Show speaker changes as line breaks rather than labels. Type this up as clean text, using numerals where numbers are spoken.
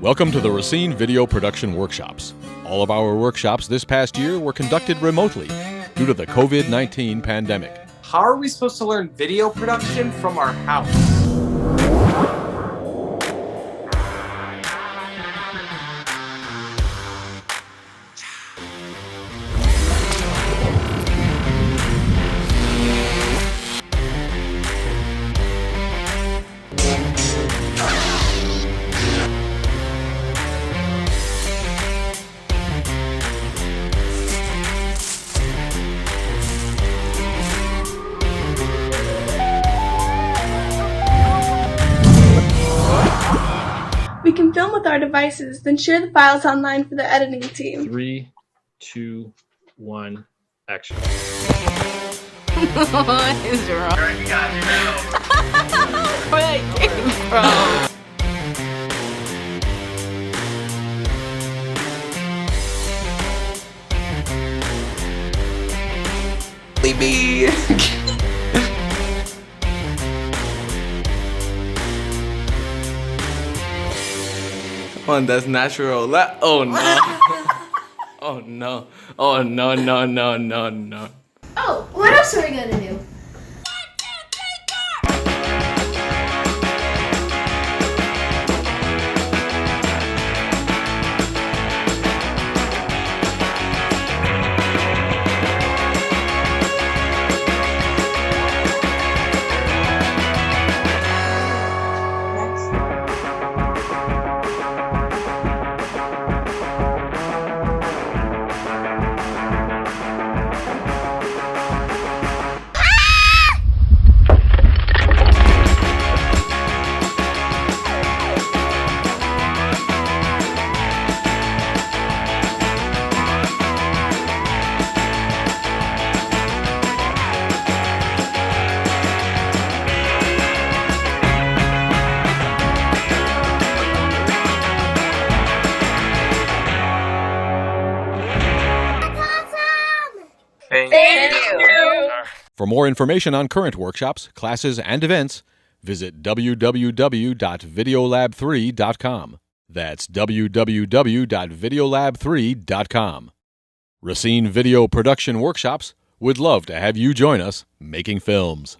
Welcome to the Racine Video Production Workshops. All of our workshops this past year were conducted remotely due to the COVID-19 pandemic.
How are we supposed to learn video production from our house?
We can film with our devices, then share the files online for the editing team.
3, 2, 1, action.
What is wrong? Where it came from?
Baby. Come on, that's natural. Oh no. Oh no. Oh no, no, no, no, no.
Oh, what else are we gonna do?
Thank you.
For more information on current workshops, classes, and events, visit www.videolab3.com. That's www.videolab3.com. Racine Video Production Workshops would love to have you join us making films.